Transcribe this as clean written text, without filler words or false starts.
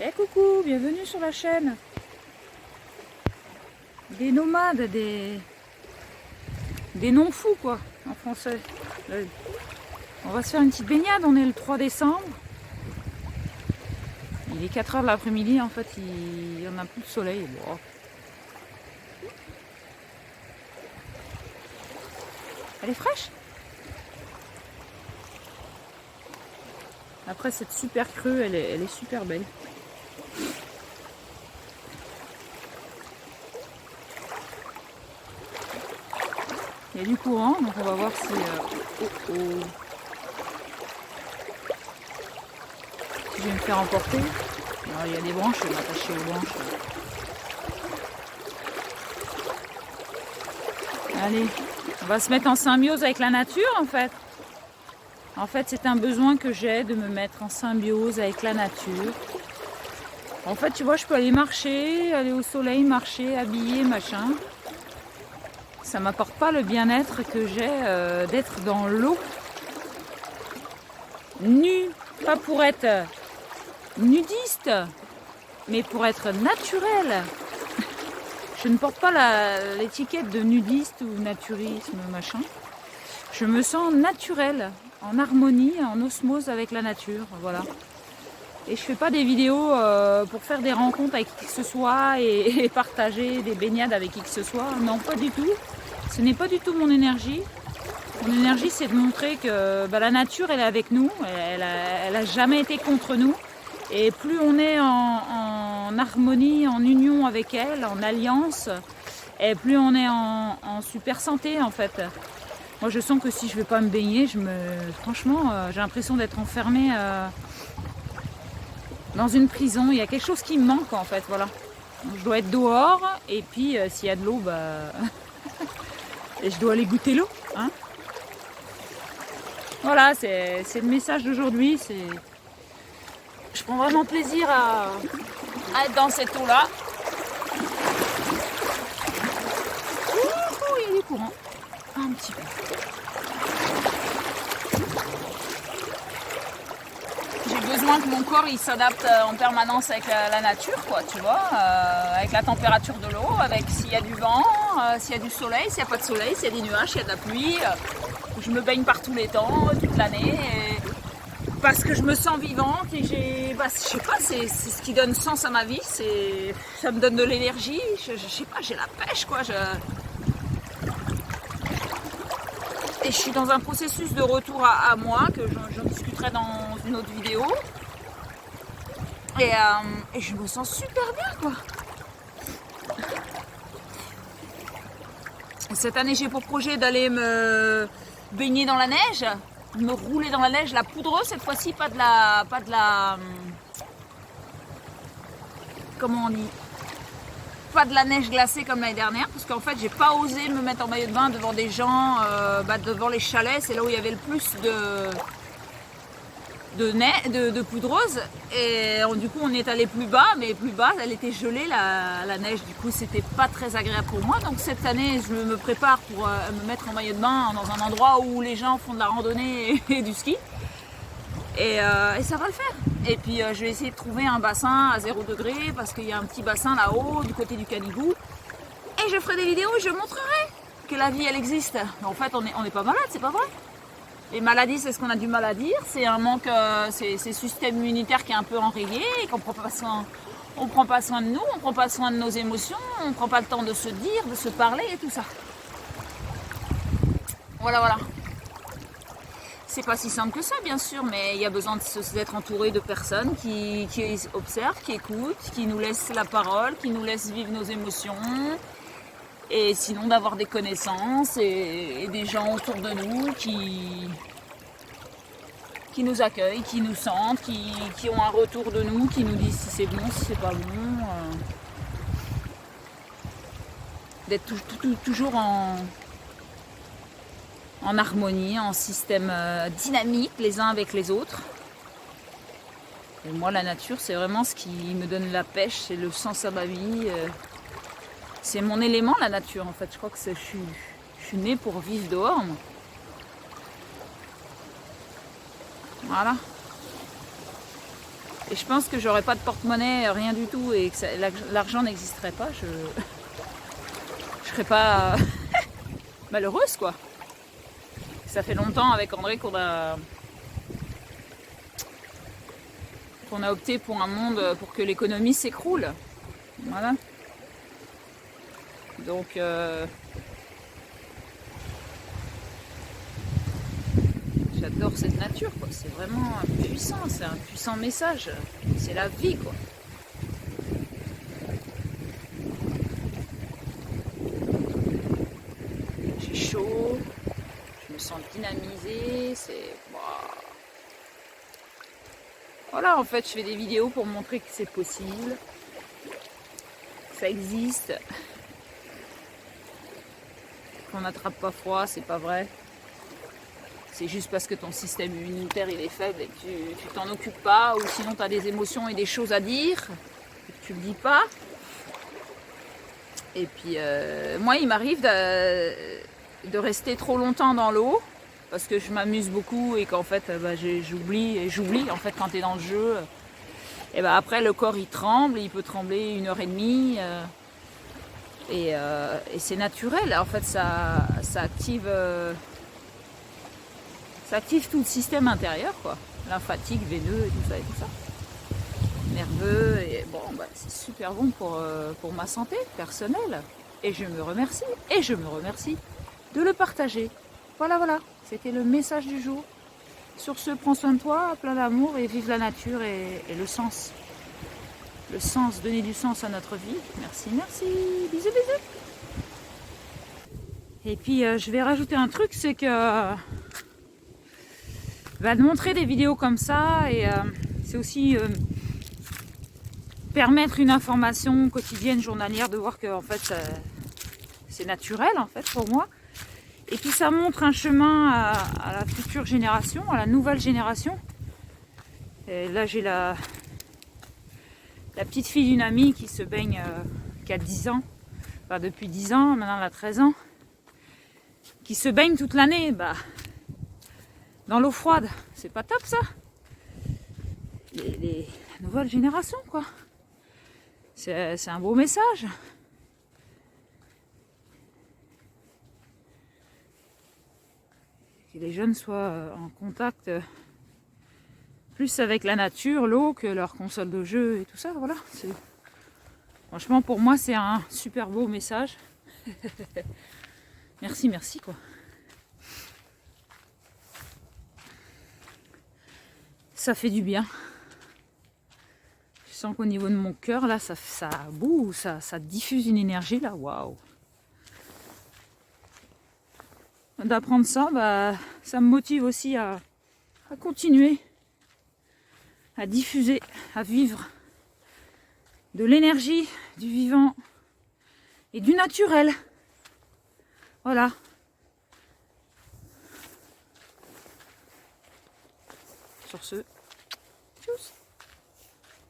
Eh coucou, bienvenue sur la chaîne. Des nomades, des non-fous quoi, en français. On va se faire une petite baignade, on est le 3 décembre. Il est 4 h de l'après-midi, en fait, il n'y en a plus de soleil. Bon. Elle est fraîche. Après cette super crue, elle est super belle. Il y a du courant, donc on va voir si si je vais me faire emporter. Alors, il y a des branches, je vais m'attacher aux branches. Allez, on va se mettre en symbiose avec la nature en fait. En fait, c'est un besoin que j'ai de me mettre en symbiose avec la nature. En fait, tu vois, je peux aller marcher, aller au soleil, marcher, habiller, machin. Ça m'apporte pas le bien-être que j'ai d'être dans l'eau. Nu, pas pour être nudiste, mais pour être naturel. Je ne porte pas l'étiquette de nudiste ou naturisme, machin. Je me sens naturelle, en harmonie, en osmose avec la nature, voilà. Et je fais pas des vidéos pour faire des rencontres avec qui que ce soit et partager des baignades avec qui que ce soit. Non, pas du tout. Ce n'est pas du tout mon énergie. Mon énergie, c'est de montrer que la nature, elle est avec nous. Elle a jamais été contre nous. Et plus on est en harmonie, en union avec elle, en alliance, et plus on est en super santé, en fait. Moi, je sens que si je ne vais pas me baigner, franchement, j'ai l'impression d'être enfermée dans une prison. Il y a quelque chose qui me manque, en fait, voilà. Donc, je dois être dehors, et puis s'il y a de l'eau, et je dois aller goûter l'eau, hein. Voilà, c'est le message d'aujourd'hui. Je prends vraiment plaisir à être dans cette eau-là. Ouh, il y a du courant. Un petit peu. J'ai besoin que mon corps il s'adapte en permanence avec la nature, quoi, tu vois, avec la température de l'eau, avec s'il y a du vent, s'il y a du soleil, s'il n'y a pas de soleil, s'il y a des nuages, s'il y a de la pluie. Je me baigne par tous les temps, toute l'année, parce que je me sens vivante et je sais pas, c'est ce qui donne sens à ma vie, ça me donne de l'énergie, je sais pas, j'ai la pêche, quoi. Et je suis dans un processus de retour à moi, que j'en discuterai dans une autre vidéo. Et je me sens super bien, quoi. Cette année, j'ai pour projet d'aller me baigner dans la neige, me rouler dans la neige, la poudreuse cette fois-ci, pas de la comment on dit, pas de la neige glacée comme l'année dernière, parce qu'en fait j'ai pas osé me mettre en maillot de bain devant des gens, devant les chalets, c'est là où il y avait le plus de poudreuse, et du coup on est allé plus bas, mais plus bas elle était gelée la neige, du coup c'était pas très agréable pour moi. Donc cette année je me prépare pour me mettre en maillot de bain dans un endroit où les gens font de la randonnée et du ski, et ça va le faire. Et puis je vais essayer de trouver un bassin à 0 degré, parce qu'il y a un petit bassin là-haut du côté du Canigou, et je ferai des vidéos et je montrerai que la vie elle existe. En fait on n'est pas malade, c'est pas vrai. Les maladies, c'est ce qu'on a du mal à dire, c'est un manque, c'est le système immunitaire qui est un peu enrayé, et qu'on prend pas soin, on prend pas soin de nous, on prend pas soin de nos émotions, on prend pas le temps de se dire, de se parler et tout ça. Voilà. C'est pas si simple que ça, bien sûr, mais il y a besoin d'être entouré de personnes qui observent, qui écoutent, qui nous laissent la parole, qui nous laissent vivre nos émotions. Et sinon d'avoir des connaissances et des gens autour de nous qui nous accueillent, qui nous sentent, qui ont un retour de nous, qui nous disent si c'est bon, si c'est pas bon. D'être toujours en harmonie, en système dynamique les uns avec les autres. Et moi la nature c'est vraiment ce qui me donne la pêche, c'est le sens à ma vie. C'est mon élément, la nature, en fait. Je crois que je suis née pour vivre dehors, moi. Voilà. Et je pense que j'aurais pas de porte-monnaie, rien du tout, et que l'argent n'existerait pas, je serais pas malheureuse, quoi. Ça fait longtemps avec André qu'on a opté pour un monde, pour que l'économie s'écroule. Voilà. Donc j'adore cette nature, quoi. C'est vraiment puissant, c'est un puissant message. C'est la vie, quoi. J'ai chaud, je me sens dynamisée, c'est... Voilà, en fait, je fais des vidéos pour montrer que c'est possible, que ça existe, qu'on n'attrape pas froid, c'est pas vrai. C'est juste parce que ton système immunitaire il est faible et que tu t'en occupes pas, ou sinon tu as des émotions et des choses à dire et que tu le dis pas. Et puis moi il m'arrive de rester trop longtemps dans l'eau parce que je m'amuse beaucoup et qu'en fait j'oublie en fait quand tu es dans le jeu. Et ben après le corps il tremble, il peut trembler 1h30 et c'est naturel. En fait ça active tout le système intérieur, quoi. Lymphatique, veineux et tout ça. Nerveux, et bon, bah, c'est super bon pour ma santé personnelle. Et je me remercie de le partager. Voilà, c'était le message du jour. Sur ce, prends soin de toi, plein d'amour, et vive la nature et le sens. Le sens, donner du sens à notre vie. Merci, bisous. Et puis, je vais rajouter un truc, c'est que... de montrer des vidéos comme ça, et c'est aussi permettre une information quotidienne, journalière, de voir que en fait c'est naturel en fait pour moi. Et puis ça montre un chemin à la future génération, à la nouvelle génération. Et là j'ai la petite fille d'une amie qui se baigne, qui a 10 ans, enfin depuis 10 ans, maintenant elle a 13 ans, qui se baigne toute l'année, dans l'eau froide. C'est pas top ça. Les nouvelles générations, quoi. C'est un beau message. Que les jeunes soient en contact plus avec la nature, l'eau, que leur console de jeu et tout ça, voilà. Franchement, pour moi, c'est un super beau message. Merci, quoi. Ça fait du bien. Je sens qu'au niveau de mon cœur, là, ça diffuse une énergie, là, waouh. D'apprendre ça, ça me motive aussi à continuer, à diffuser, à vivre de l'énergie, du vivant et du naturel. Voilà. Sur ce, tchuss.